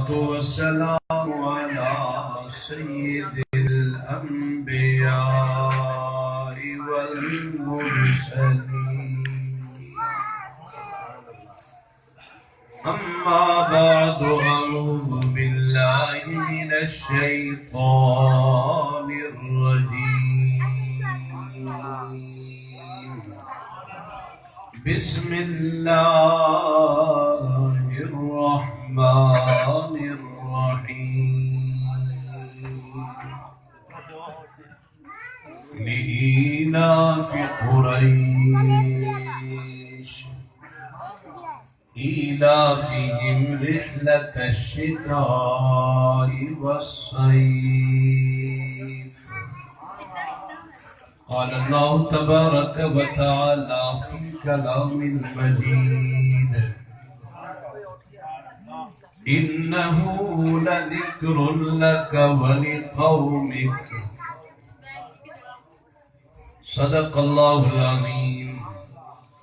الصلاة والسلام على سيد الأنبياء والمرسلين أما بعد أعوذ بالله من الشيطان الرجيم بسم الله الرحمن الرحيم لإيلاف قريش إيلافهم رحلة الشتاء والصيف قال الله تبارك وتعالى في كلام المجيد إنه لذكر لك ولقومك صدق الله العظيم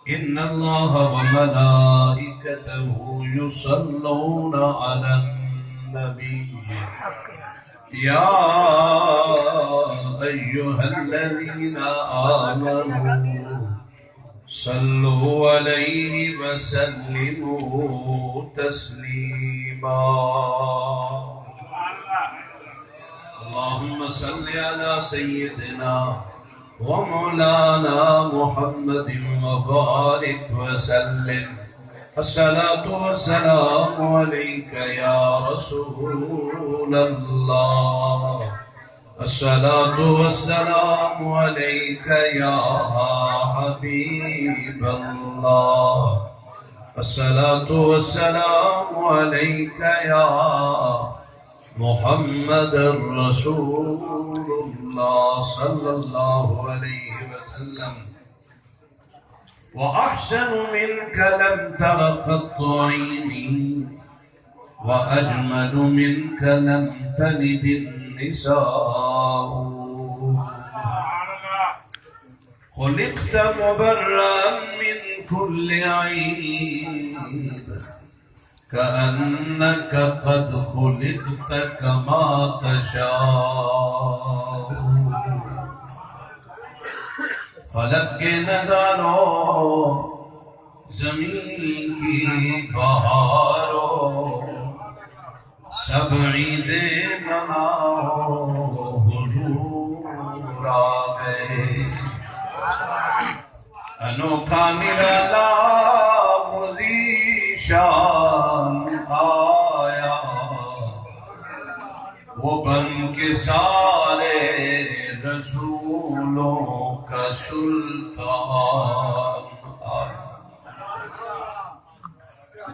إن الله وملائكته يصلون على النبي يا أيها الذين آمنوا صلوا عليه وسلموا تسليما اللهم صل على سيدنا ومولانا محمد وبارك وسلم الصلاة والسلام عليك يا رسول الله الصلاة والسلام عليك يا حبيب الله الصلاة والسلام عليك يا محمد رسول الله صلى الله عليه وسلم وأحسن منك لم تر قط عيني وأجمل منك لم تلد النساء خلقت مبرأ من كل عيب كأنك قد خلقت كما تشاء فلک کے نظاروں زمین کی بہاروں سب عیدیں مناؤ حضور آ گئے انوکھا نرالا شان آیا وہ بن کے سارے رسولوں کا سلطان آیا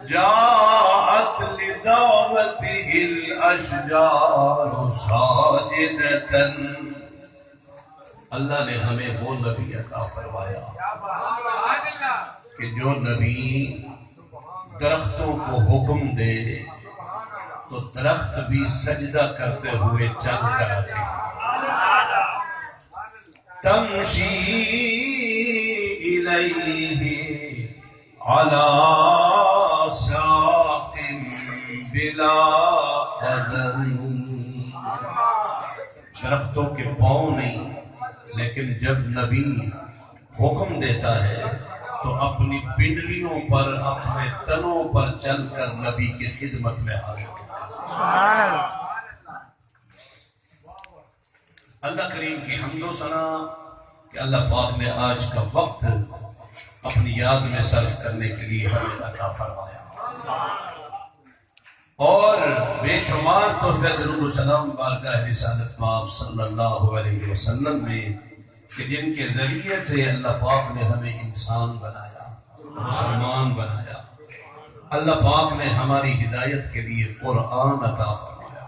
جاءت لدعوته الاشجار ساجدة اللہ نے ہمیں وہ نبی عطا فرمایا کہ جو نبی درختوں کو حکم دے تو درخت بھی سجدہ کرتے ہوئے چل کر آتے تمشی الیہ علی ساق بلا قدم درختوں کے پاؤں نہیں لیکن جب نبی حکم دیتا ہے تو اپنی پنڈلیوں پر اپنے تنوں پر چل کر نبی کی خدمت میں حاضر ہوتا ہے اللہ کریم کی حمد و ثنا کہ اللہ پاک نے آج کا وقت اپنی یاد میں صرف کرنے کے لیے ہمیں عطا فرمایا اور بے شمار تحفے درود و سلام بارگاہ رسالت مآب صلی اللہ علیہ وسلم میں کہ جن کے ذریعے سے اللہ پاک نے ہمیں انسان بنایا مسلمان بنایا اللہ پاک نے ہماری ہدایت کے لیے قرآن عطا فرمایا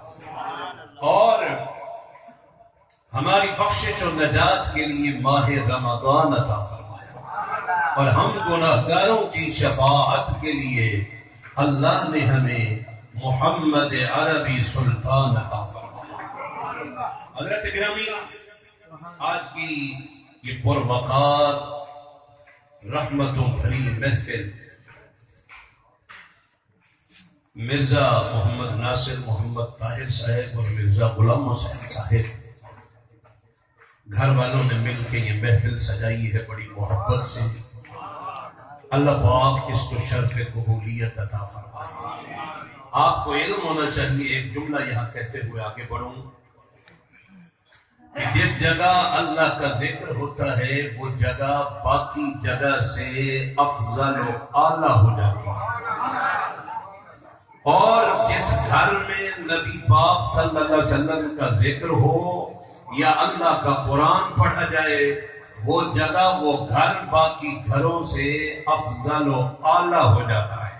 اور ہماری بخشش و نجات کے لیے ماہ رمضان عطا فرمایا اور ہم گناہگاروں کی شفاعت کے لیے اللہ نے ہمیں محمد عربی سلطان عطا فرمایا حضرت گرامی آج کی یہ پروقار رحمتوں بھری محفل مرزا محمد ناصر محمد طاہر صاحب اور مرزا غلام حسین صاحب گھر والوں نے مل کے یہ محفل سجائی ہے بڑی محبت سے. اللہ پاک اس کو شرف قبولیت عطا فرمائے. آپ کو علم ہونا چاہیے، ایک جملہ یہاں کہتے ہوئے آگے بڑھوں، کہ جس جگہ اللہ کا ذکر ہوتا ہے وہ جگہ باقی جگہ سے افضل و اعلیٰ ہو جاتی ہے. اور جس گھر میں نبی پاک صلی اللہ علیہ وسلم کا ذکر ہو یا اللہ کا قرآن پڑھا جائے، وہ جگہ وہ گھر باقی گھروں سے افضل و اعلیٰ ہو جاتا ہے.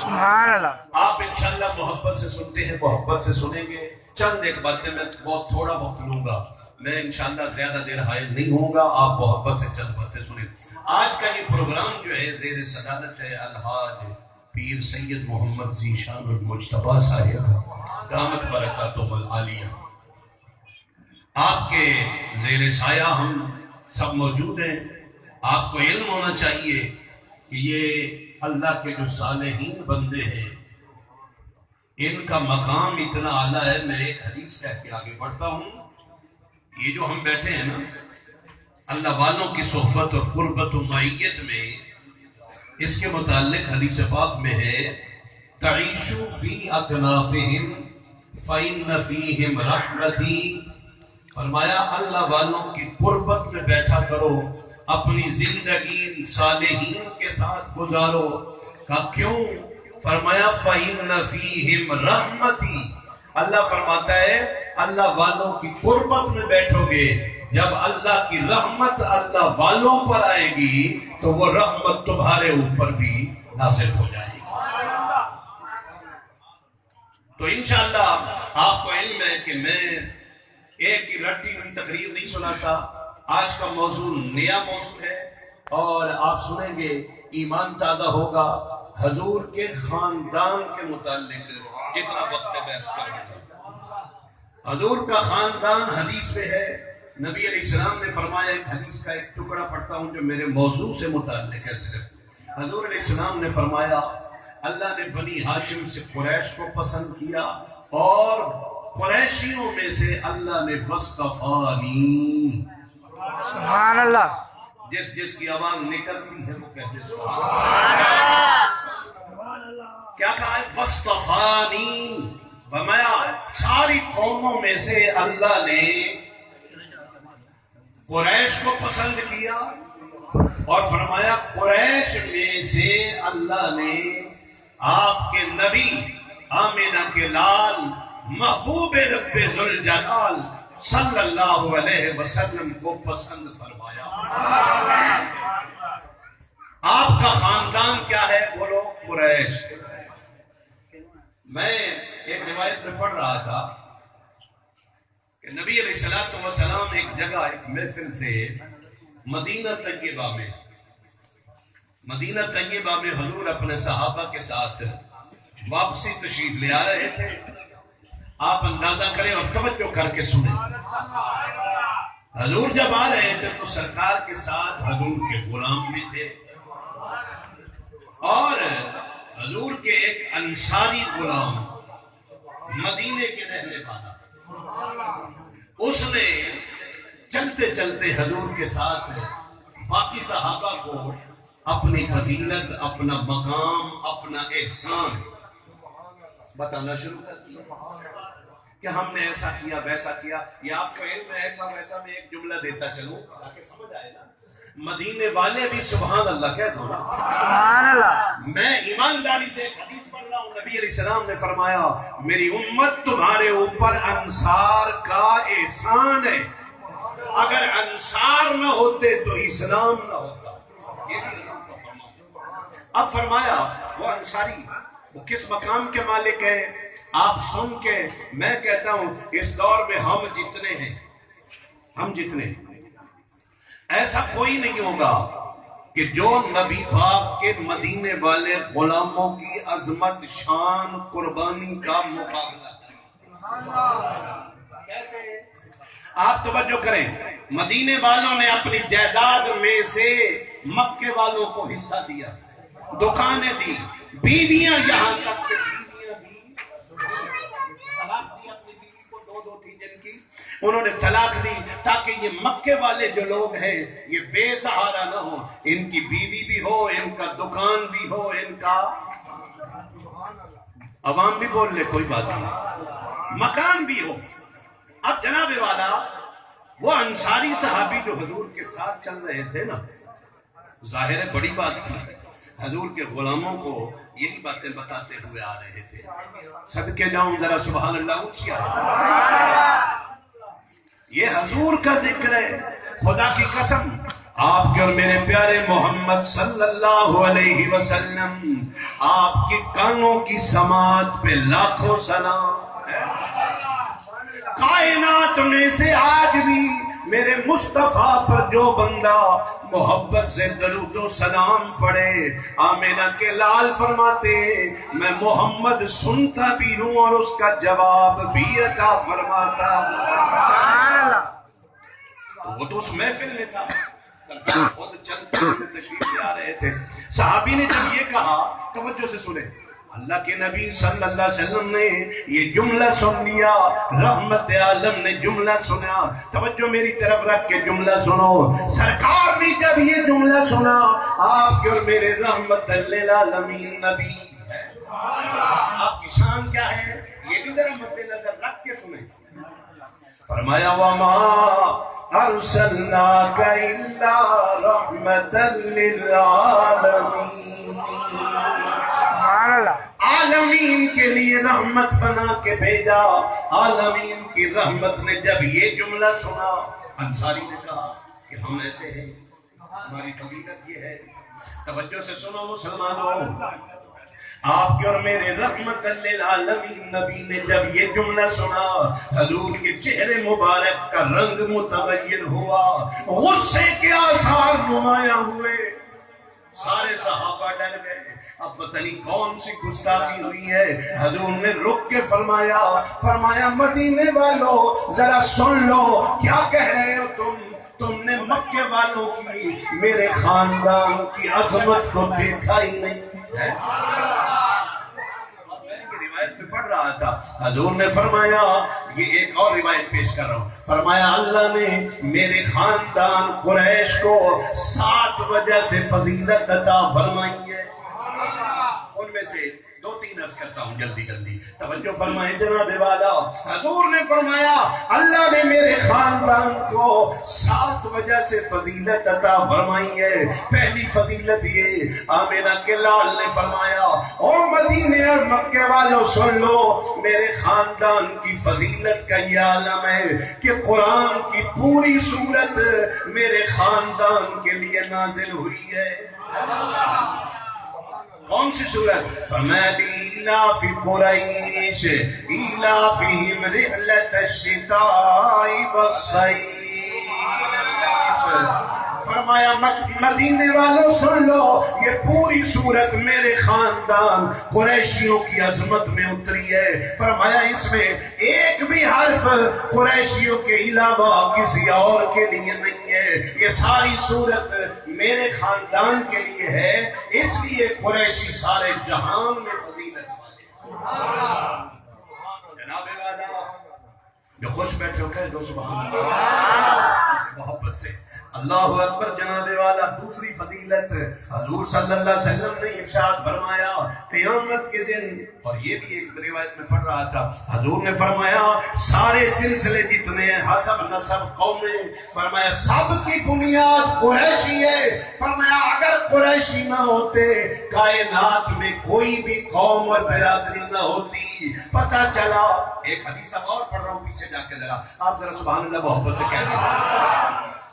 سبحان اللہ. آپ انشاءاللہ محبت سے سنتے ہیں، محبت سے سنیں گے. چند ایک باتیں میں بہت تھوڑا وقت لوں گا، میں انشاءاللہ زیادہ دیر حائل نہیں ہوں گا. آپ محبت سے چند باتیں سنیں. آج کا یہ پروگرام جو ہے زیر صدارت ہے الحاج پیر سید محمد ذیشان المجتبیٰ صاحب دامت برکاتہم العالیہ. آپ کے زیر سایہ ہم سب موجود ہیں. آپ کو علم ہونا چاہیے کہ یہ اللہ کے جو صالحین بندے ہیں ان کا مقام اتنا اعلیٰ ہے. میں ایک حدیث کہہ کے آگے بڑھتا ہوں. یہ جو ہم بیٹھے ہیں نا، اللہ والوں کی صحبت اور قربت و معیت میں، اس کے متعلق حدیث پاک میں ہے تعیشوا فی اکنافہم فإن فیہم رحمتی. فرمایا اللہ والوں کی قربت میں بیٹھا کرو، اپنی زندگی صالحین کے ساتھ گزارو. کہا کیوں؟ فرمایا فإن فیہم رحمتی. اللہ فرماتا ہے اللہ والوں کی قربت میں بیٹھو گے، جب اللہ کی رحمت اللہ والوں پر آئے گی تو وہ رحمت تمہارے اوپر بھی نازل ہو جائے گی. تو انشاءاللہ آپ کو علم ہے کہ میں ایک ہی رٹی ہوئی تقریر نہیں سناتا. آج کا موضوع نیا موضوع ہے اور آپ سنیں گے ایمان تازہ ہوگا. حضور کے خاندان کے متعلق جتنا وقت ہے بحث کروں گا. حضور کا خاندان حدیث میں ہے. نبی علیہ السلام نے فرمایا، ایک حدیث کا ایک ٹکڑا پڑھتا ہوں جو میرے موضوع سے متعلق ہے صرف. حضور علیہ السلام نے فرمایا اللہ نے بنی ہاشم سے قریش کو پسند کیا اور قریشیوں میں سے اللہ نے وصطفانی. سبحان اللہ. جس جس کی آواز نکلتی ہے وہ کہتے ہیں کیا کہا ہے؟ وصطفانی. فرمایا ساری قوموں میں سے اللہ نے قریش کو پسند کیا اور فرمایا قریش میں سے اللہ نے آپ کے نبی آمنہ کے لال محبوب رب ذوالجلال صلی اللہ علیہ وسلم کو پسند فرمایا. آپ کا خاندان کیا ہے؟ بولو قریش. میں ایک روایت میں پڑھ رہا تھا کہ نبی علیہ السلام ایک جگہ ایک محفل سے مدینہ طیبہ میں حضور اپنے صحابہ کے ساتھ واپسی تشریف لے آ رہے تھے. آپ اندازہ کریں اور توجہ کر کے سنیں. حضور جب آ رہے تھے تو سرکار کے ساتھ حضور کے غلام بھی تھے اور حضور کے ایک انصاری غلام مدینے کے رہنے والا، اس نے چلتے چلتے حضور کے ساتھ باقی صحابہ کو اپنی فضیلت، اپنا مقام، اپنا احسان بتانا شروع کر دیا کہ ہم نے ایسا کیا ویسا کیا. یہ آپ کو علم ہے ایسا ویسا میں ایک جملہ دیتا چلوں تاکہ سمجھ آئے نا. مدینے والے بھی سبحان اللہ کہہ دو نا. سبحان اللہ. میں ایمانداری سے ایک حدیث پڑھ رہا ہوں. نبی علیہ السلام نے فرمایا میری امت تمہارے اوپر انصار کا احسان ہے، اگر انصار نہ ہوتے تو اسلام نہ ہوتا. اب فرمایا وہ انصاری وہ کس مقام کے مالک ہیں آپ سن کے میں کہتا ہوں اس دور میں ہم جتنے ایسا کوئی نہیں ہوگا کہ جو نبی پاک کے مدینے والے غلاموں کی عظمت، شان، قربانی کا مقابلہ کیسے؟ آپ توجہ کریں. مدینے والوں نے اپنی جائیداد میں سے مکے والوں کو حصہ دیا، دکانیں دی، بیویاں یہاں تک کہ بیویاں بھی انہوں نے طلاق دی تاکہ یہ مکے والے جو لوگ ہیں یہ بے سہارا نہ ہو، ان کی بیوی بھی ہو، ان کا دکان بھی ہو، ان کا عوام بھی بول لے کوئی بات نہیں، مکان بھی ہو۔ اب جناب والا وہ انصاری صحابی جو حضور کے ساتھ چل رہے تھے نا، ظاہر ہے بڑی بات تھی، حضور کے غلاموں کو یہی باتیں بتاتے ہوئے آ رہے تھے۔ صدقے جاؤں ذرا سبحان اللہ اونچی آئے، یہ حضور کا ذکر ہے، خدا کی قسم آپ کے اور میرے پیارے محمد صلی اللہ علیہ وسلم، آپ کے کانوں کی سماعت پہ لاکھوں سلام ہے۔ کائنات میں سے آج بھی میرے مصطفیٰ پر جو بندہ محبت سے درود و سلام پڑھے، آمینہ کے لال فرماتے میں محمد سنتا بھی ہوں اور اس کا جواب بھی عطا فرماتا ہوں۔ سبحان اللہ۔ تو وہ تو اس محفل میں تھا، خود چلتے ہوئے تشریف لے آ رہے تھے۔ صحابی نے جب یہ کہا، توجہ سے سنیں، اللہ کے نبی صلی اللہ علیہ وسلم نے یہ جملہ سن لیا، رحمت عالم نے جملہ سنا، توجہ میری طرف رکھ کے جملہ سنو۔ سرکار نے جب یہ جملہ سنا، آپ کے اور میرے رحمت للعالمین نبی، آپ کی شان کیا ہے یہ بھی ذرا مد نظر رکھ کے سنیں۔ فرمایا وما ارسلناک الا رحمتا للعالمین، سبحان اللہ۔ عالمین کے لیے رحمت بنا کے بھیجا۔ عالمین کی رحمت نے جب یہ جملہ سنا، انصاری نے کہا کہ ہم ایسے ہیں، ہماری فضیلت یہ ہے۔ توجہ سے سنو مسلمانوں، آپ کے اور میرے رحمت للعالمین نبی نے جب یہ جملہ سنا، حضور کے چہرے مبارک کا رنگ متغیر ہوا، غصے کے آثار نمایاں ہوئے، سارے صحابہ ڈر گئے، اب پتہ نہیں کون سی گستاخی ہوئی ہے۔ حضور نے رک کے فرمایا مدینے والوں ذرا سن لو، کیا کہہ رہے ہو تم نے مکے والوں کی، میرے خاندان کی عظمت کو دیکھا ہی نہیں ہے۔ میں پڑھ رہا تھا، حضور نے فرمایا، یہ ایک اور روایت پیش کر رہا ہوں، فرمایا اللہ نے میرے خاندان قریش کو 7 وجہ سے فضیلت عطا فرمائی ہے، ان میں سے 2-3 عرض کرتا ہوں جلدی جلدی، توجہ فرمائیں جناب والا۔ حضور نے فرمایا اللہ نے میرے خاندان کو 7 وجہ سے فضیلت عطا فرمائی ہے۔ پہلی فضیلت یہ، آمینہ کے لال نے فرمایا او مدینے اور مکے والوں سن لو، میرے خاندان کی فضیلت کا یہ عالم ہے کہ قرآن کی پوری سورت میرے خاندان کے لیے نازل ہوئی ہے۔ کون سی سورت؟ فرمایا لإِيلَافِ قُرَيْشٍ إِيلَافِهِمْ رِحْلَةَ الشِّتَاءِ وَالصَّيْفِ۔ فرمایا مدینے والوں سن لو، یہ پوری صورت میرے خاندان قریشیوں کی عظمت میں اتری ہے۔ فرمایا اس میں ایک بھی حرف قریشیوں کے علاوہ کسی اور کے لیے نہیں ہے، یہ ساری صورت میرے خاندان کے لیے ہے، اس لیے قریشی سارے جہان میں فضیلت والے۔ جناب والا جو خوش بیٹھے ہو کہہ دو سبحان اللہ محبت سے، اللہ اکبر۔ جناب والا دوسری فضیلت، حضور صلی اللہ علیہ وسلم نے ارشاد فرمایا قیامت کے دن، اور یہ بھی ایک روایت میں پڑھ رہا تھا، حضور نے فرمایا سارے سلسلے جتنے ہیں، حسب نسب قومیں، فرمایا سب کی بنیاد قریشی ہے۔ فرمایا اگر قریشی نہ ہوتے کائنات میں کوئی بھی قوم اور برادری نہ ہوتی۔ پتہ چلا، ایک حدیث اب اور پڑھ رہا ہوں پیچھے جا کے، ذرا آپ ذرا سبحان اللہ محبت سے کہہ دیں۔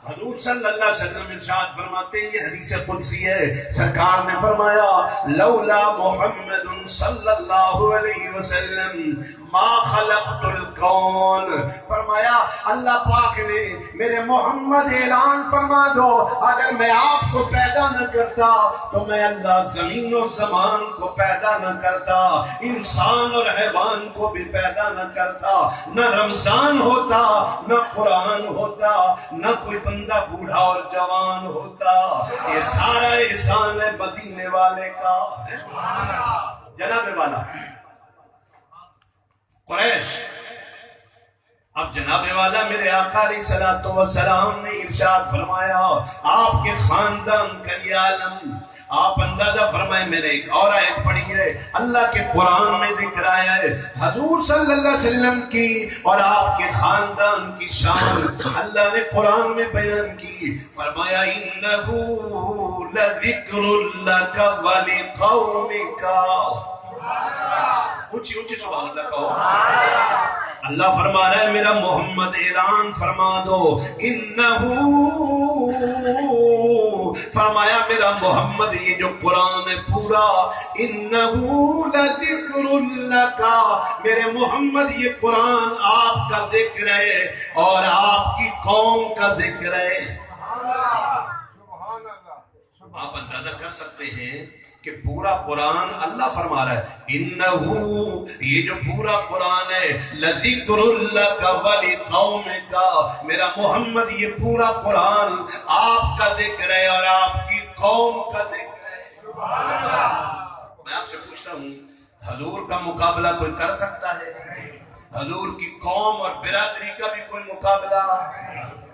حضور صلی اللہ علیہ وسلم ارشاد فرماتے ہیں، یہ حدیث قدسی ہے، سرکار نے فرمایا لولا محمد صلی اللہ علیہ وسلم ما خلقت الکون۔ فرمایا اللہ پاک نے میرے محمد اعلان فرما دو، اگر میں آپ کو پیدا نہ کرتا تو میں اللہ زمین و زمان کو پیدا نہ کرتا، انسان اور حیوان کو بھی پیدا نہ کرتا، نہ رمضان ہوتا، نہ قرآن ہوتا، نہ کوئی بندہ بوڑھا اور جوان ہوتا۔ یہ سارا احسان ہے مدینے والے کا۔ جناب والا قریش اب جناب والا میرے آقا علیہ الصلوۃ والسلام نے ارشاد فرمایا آپ کے خاندان کا یہ عالم، آپ اندازہ فرمائیں. میں نے ایک اور آیت پڑھی ہے، اللہ کے قرآن میں ذکر آیا ہے حضور صلی اللہ علیہ وسلم کی اور آپ کے خاندان کی شان اللہ نے قرآن میں بیان کی. فرمایا انہ لذکر لک ولقومک. اونچی اونچی سبحان اللہ کہو. اللہ فرما رہا ہے میرا محمد اعلان فرما دو، انہو فرمایا میرا محمد یہ جو قرآن ہے پورا، انہو لذکر لک، میرے محمد یہ قرآن آپ کا ذکر ہے اور آپ کی قوم کا ذکر ہے. آپ اندازہ کر سکتے ہیں کہ پورا قرآن اللہ فرما رہا ہے انہو یہ جو پورا قرآن ہے لذکر لک ولقومک، میرا محمد یہ پورا قرآن آپ کا ذکر ہے اور آپ کی قوم کا ذکر ہے. میں آپ سے پوچھتا ہوں حضور کا مقابلہ کوئی کر سکتا ہے؟ حضور کی قوم اور برادری کا بھی کوئی مقابلہ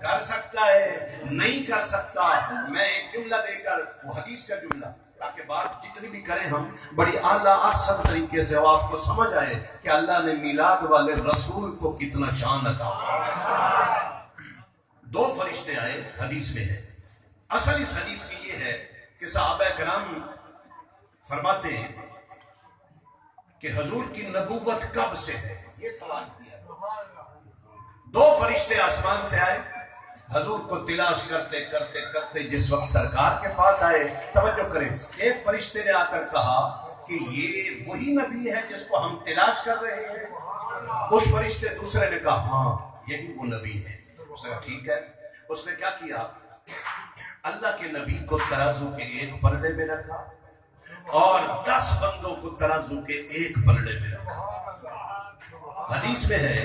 کر سکتا ہے؟ نہیں کر سکتا. میں ایک جملہ دے کر، وہ حدیث کا جملہ، تاکہ بات جتنی بھی کریں ہم بڑی اعلیٰ احسن طریقے سے وہ آپ کو سمجھ آئے کہ اللہ نے میلاد والے رسول کو کتنا شان عطا فرمایا. دو فرشتے آئے، حدیث میں ہے. اصل اس حدیث کی یہ ہے کہ صحابہ کرام فرماتے ہیں کہ حضور کی نبوت کب سے ہے، یہ سوال کیا. دو فرشتے آسمان سے آئے، حضور کو تلاش کرتے کرتے کرتے جس وقت سرکار کے پاس آئے، توجہ کریں، ایک فرشتے نے آ کر کہا کہ یہ وہی نبی ہے جس کو ہم تلاش کر رہے ہیں. اس فرشتے دوسرے نے کہا ہاں یہی وہ نبی ہے. اس نے کہا ٹھیک ہے. اس نے کیا کیا، اللہ کے نبی کو ترازو کے ایک پلڑے میں رکھا اور 10 بندوں کو ترازو کے ایک پلڑے میں رکھا. حدیث میں ہے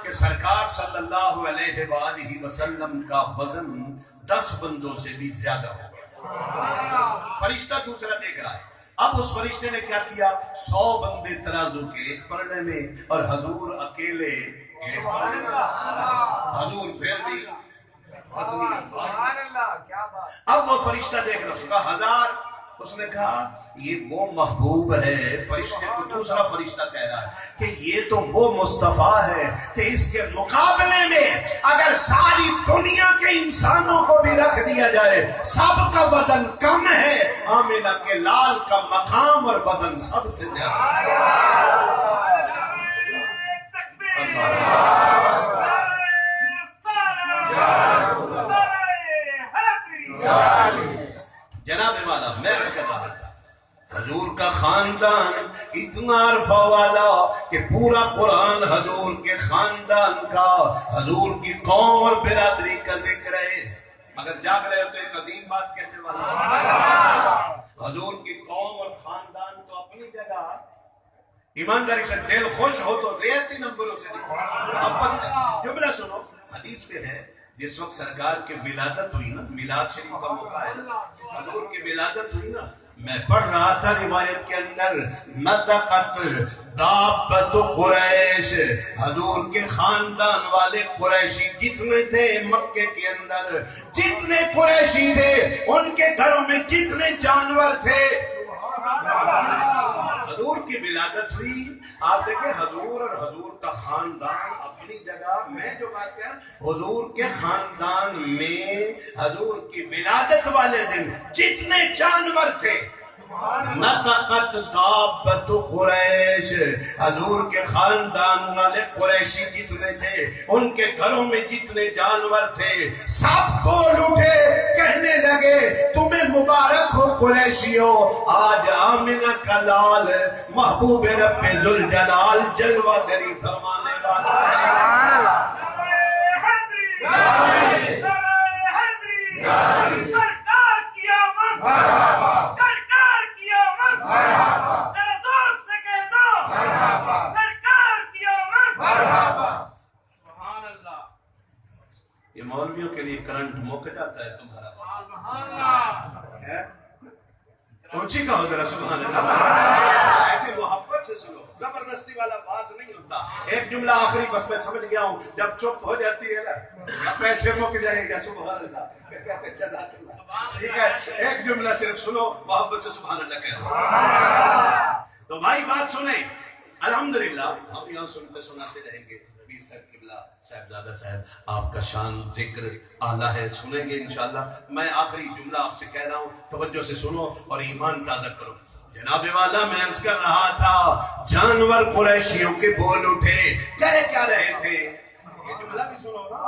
کہ سرکار صلی اللہ علیہ وآلہ وسلم کا وزن 10 بندوں سے بھی زیادہ ہو گیا. فرشتہ دوسرا دیکھ رہا ہے. اب اس فرشتے نے کیا کیا، 100 بندے ترازو کے ایک پلڑے میں اور حضور اکیلے ایک پلڑے میں. حضور پھر بھی اب وہ فرشتہ دیکھ رہا، اس کا 1000. اس نے کہا یہ وہ محبوب ہے. فرشتے کو دوسرا فرشتہ کہہ رہا ہے کہ یہ تو وہ مصطفیٰ ہے کہ اس کے مقابلے میں اگر ساری دنیا کے انسانوں کو بھی رکھ دیا جائے سب کا وزن کم ہے. آمنہ کے لال کا مقام اور وزن سب سے زیادہ. جناب والا میں عرض کر رہا تھا حضور کا خاندان اتنا عرفہ والا کہ پورا قرآن حضور کے خاندان کا، حضور کی قوم اور برادری کا ذکر ہے. اگر جاگ رہے ہو تو ایک عظیم بات کہنے والا، حضور کی قوم اور خاندان تو اپنی جگہ ایمانداری سے دل خوش ہو تو ریاتی نمبروں سے محبت سے. جملہ سنو، حدیث میں ہے جس وقت سرکار کی ولادت ہوئی نا، میلاد شریف کا موقع ہے، حضور کی ولادت ہوئی نا، میں پڑھ رہا تھا روایت کے اندر نطقت دابت قریش، حضور کے خاندان والے قریشی جتنے تھے مکے کے اندر، جتنے قریشی تھے ان کے گھروں میں جتنے جانور تھے، حضور کی ولادت ہوئی. آپ دیکھیں حضور اور حضور کا خاندان اپنی جگہ. میں جو بات کہہ رہا ہوں حضور کے خاندان میں حضور کی ولادت والے دن جتنے جانور تھے، نطقت دابت قریش، حضور کے خاندان والے قریشی جتنے تھے ان کے گھروں میں جتنے جانور تھے سب بول اٹھے، کہنے لگے تمہیں مبارک ہو قریشیو، آج آمنہ کا لال محبوب رب ذوالجلال جلوہ گری فرمانے والا. سرکار کی آمد، سرکار کی آمد، ذرا زور سے کہہ دو، سرکار کی آمد. سبحان اللہ. یہ مولویوں کے لیے کرنٹ موقع جاتا ہے تمہارا. اونچی کہو ذرا سبحان اللہ. ایسی محبت محبت سے سنو, زبردستی والا باز نہیں ہوتا. ایک جملہ آخری بس میں سمجھ گیا ہوں, جب چپ ہو جاتی ہے نا پیسے مک جائے گا. سبحان اللہ کہتے جزاک اللہ. ٹھیک ہے, ایک جملہ صرف سنو, محبت سے سبحان اللہ کہہ دو. تو بھائی بات سنیں, الحمدللہ ہم یہاں سنتے سناتے رہیں گے. پیر صاحب قبلہ صاحبزادہ صاحب آپ کا شان ذکر اعلیٰ ہے, سنیں گے انشاءاللہ. میں آخری جملہ آپ سے کہہ رہا ہوں, توجہ سے سنو اور ایمان تازہ کرو. جناب والا میں عرض کر رہا تھا, جانور قریشیوں کے بول اٹھے, کہہ کیا رہے تھے؟ یہ جملہ بھی سنو نا.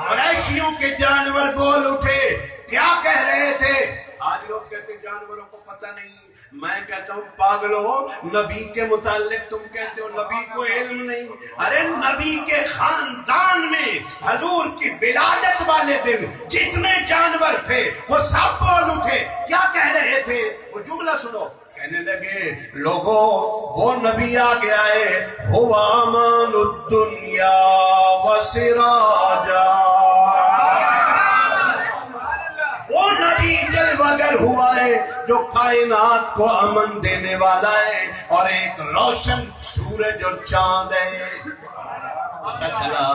قریشیوں کے جانور بول اٹھے, کیا کہہ رہے تھے؟ آج لوگ کہتے جانوروں کو پتہ نہیں, میں کہتا ہوں پاگلو, نبی کے متعلق تم کہتے ہو نبی کو علم نہیں. ارے نبی کے خاندان میں حضور کی ولادت والے دن جتنے جانور تھے وہ سب بول اٹھے. کیا کہہ رہے تھے؟ وہ جملہ سنو. کہنے لگے لوگوں وہ نبی آ گیا ہے, ہوا امان الدنیا و سراجا. وہ نبی جلوگر ہوا ہے جو کائنات کو امن دینے والا ہے, اور ایک روشن سورج اور چاند ہے. پتہ چلا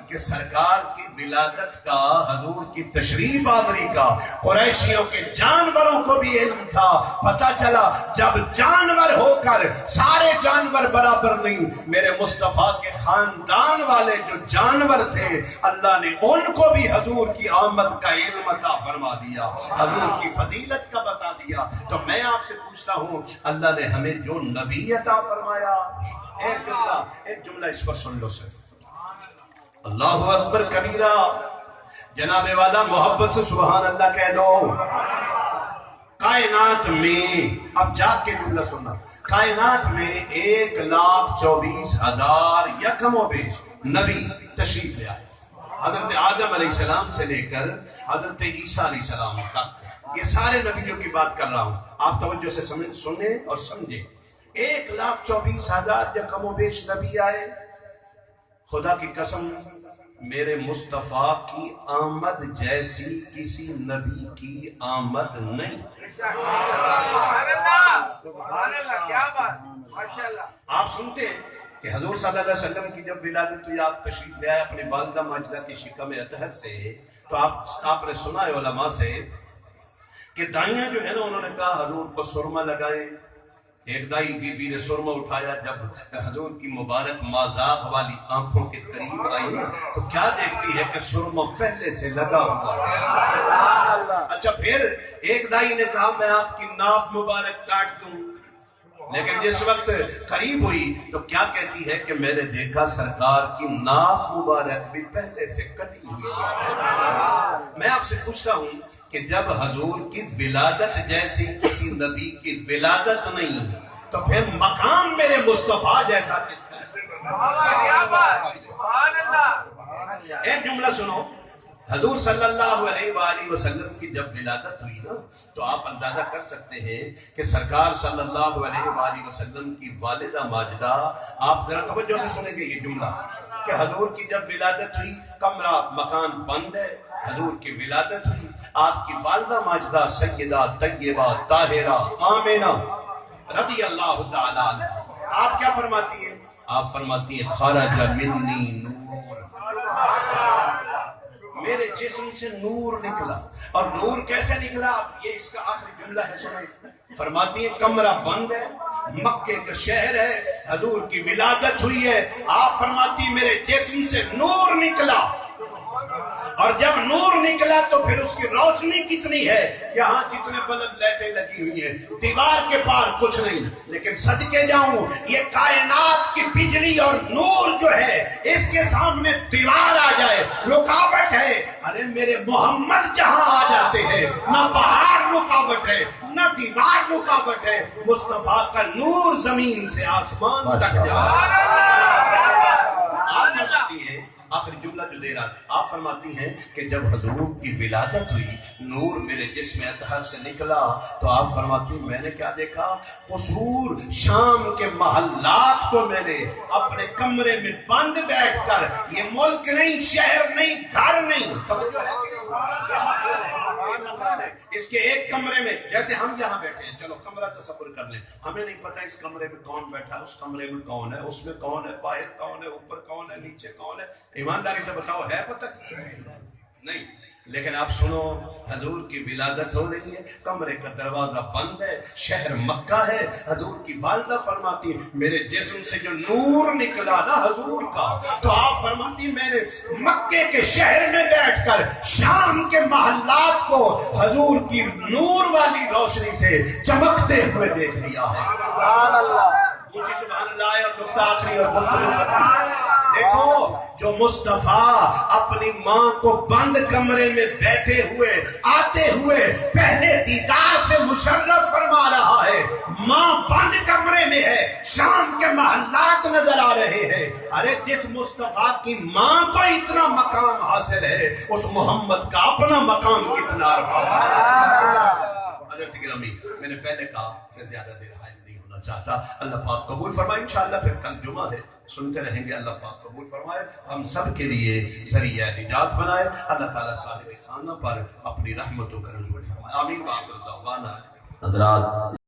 کہ سرکار کی ولادت کا, حضور کی تشریف آوری کا قریشیوں کے جانوروں کو بھی علم تھا. پتہ چلا جب جانور ہو کر سارے جانور برابر نہیں, میرے مصطفیٰ کے خاندان والے جو جانور تھے اللہ نے ان کو بھی حضور کی آمد کا علم عطا فرما دیا, حضور کی فضیلت کا بتا دیا. تو میں آپ سے پوچھتا ہوں, اللہ نے ہمیں جو نبی عطا فرمایا, ایک جملہ اس پر سن لو صرف. اللہ اکبر کبیرہ. جناب والا محبت سے سبحان اللہ کہہ دو. کائنات میں, اب جاگ کے جملہ سننا, کائنات میں 1,24,000 یکم و بیش نبی تشریف لے آئے. حضرت آدم علیہ السلام سے لے کر حضرت عیسیٰ علیہ السلام تک, یہ سارے نبیوں کی بات کر رہا ہوں, آپ توجہ سے سنیں اور سمجھیں. 1,24,000 یکم و بیش نبی آئے. خدا کی قسم میرے مصطفیٰ کی آمد جیسی کسی نبی کی آمد نہیں. آپ سنتے ہیں کہ حضور صلی اللہ علیہ وسلم کی جب ولادت ہوئی, آپ تشریف لے آئے اپنی والدہ ماجدہ کی شکم اطہر سے, تو آپ نے سنا ہے علماء سے کہ دائیاں جو ہے نا انہوں نے کہا حضور کو سرما لگائے. ایک دائی بی بی نے سرما اٹھایا, جب حضور کی مبارک مازاغ والی آنکھوں کے قریب آئی تو کیا دیکھتی ہے کہ سرما پہلے سے لگا ہوا ہے. اچھا پھر ایک دائی نے کہا میں آپ کی ناف مبارک کاٹ دوں, لیکن جس وقت قریب ہوئی تو کیا کہتی ہے کہ میں نے دیکھا سرکار کی ناف مبارک بھی پہلے سے کٹی ہوئی ہے. میں آپ سے پوچھتا ہوں کہ جب حضور کی ولادت جیسی کسی نبی کی ولادت نہیں, تو پھر مقام میرے مصطفیٰ جیسا کس کا؟ ایک جملہ سنو. حضور صلی اللہ علیہ وآلہ وسلم کی جب ولادت ہوئی نا, تو آپ اندازہ کر سکتے ہیں کہ سرکار صلی اللہ علیہ وآلہ وسلم کی والدہ ماجدہ, آپ ذرا توجہ سے سنیں گے یہ جملہ, کہ حضور کی جب ولادت ہوئی کمرہ مکان بند ہے, حضور کی ولادت ہوئی, آپ کی والدہ ماجدہ سیدہ طیبہ طاہرہ آمینہ رضی اللہ تعالی عنہ, آپ کیا فرماتی ہیں؟ آپ فرماتی ہیں خرج منی نور, میرے جسم سے نور نکلا. اور نور کیسے نکلا؟ یہ اس کا آخری جملہ ہے, سنیں. فرماتی ہے کمرہ بند ہے, مکے کا شہر ہے, حضور کی ولادت ہوئی ہے, آپ فرماتی میرے جسم سے نور نکلا. اور جب نور نکلا تو پھر اس کی روشنی کتنی ہے, یہاں جتنے بلب لائٹیں لگی ہوئی ہیں دیوار کے پار کچھ نہیں, لیکن صدقے جاؤں یہ کائنات کی بجلی اور نور جو ہے اس کے سامنے دیوار آ جائے رکاوٹ ہے. ارے میرے محمد جہاں آ جاتے ہیں نہ پہاڑ رکاوٹ ہے نہ دیوار رکاوٹ ہے, مصطفیٰ کا نور زمین سے آسمان تک جا رہا ہے. آپ فرماتی ہیں آخری جملہ جو دے رہا, آپ فرماتی ہیں کہ جب حضور کی ولادت ہوئی نور میرے جسم اطہر سے نکلا, تو آپ فرماتی ہیں میں نے کیا دیکھا, قصور شام کے محلات کو میں نے اپنے کمرے میں بند بیٹھ کر, یہ ملک نہیں, شہر نہیں, گھر نہیں, اس کے ایک کمرے میں، جیسے ہم یہاں بیٹھے ہیں، چلو کمرہ تصور کر لیں، ہمیں نہیں پتہ اس کمرے میں کون بیٹھا ہے، اس کمرے میں کون ہے، اس میں کون ہے، باہر کون ہے، اوپر کون ہے، نیچے کون ہے، ایمانداری سے بتاؤ ہے پتہ؟ نہیں۔ لیکن آپ سنو، حضور کی ولادت ہو رہی ہے، کمرے کا دروازہ بند ہے، شہر مکہ ہے، حضور کی والدہ فرماتی میرے جسم سے جو نور نکلا نا حضور کا، تو آپ فرماتی میں نے مکے کے شہر میں بیٹھ کر شام کے محلات کو حضور کی نور والی روشنی سے چمکتے ہوئے دیکھ لیا ہے۔ اونچی سبحان اللہ ہے، اور نقطہ آخری اور گفتگو ختم۔ دیکھو، جو مصطفیٰ اپنی ماں کو بند کمرے میں بیٹھے ہوئے آتے ہوئے پہلے دیدار سے مشرف فرما رہا ہے، ماں بند کمرے میں ہے، شام کے محلات نظر آ رہے ہیں۔ ارے جس مصطفیٰ کی ماں کو اتنا مقام حاصل ہے، اس محمد کا اپنا مقام کتنا رفع ہے۔ حضرت گرامی، میں نے پہلے کہا میں زیادہ دیر حائل نہیں ہونا چاہتا، اللہ پاک قبول فرمائے، انشاءاللہ پھر کل جمعہ ہے، سنتے رہیں گے، اللہ پاک قبول فرمائے، ہم سب کے لیے ذریعہ نجات بنائے، اللہ تعالیٰ صاحب خانہ پر اپنی رحمتوں کا نزول فرمائے، آمین۔ وآخر دعوانا حضرات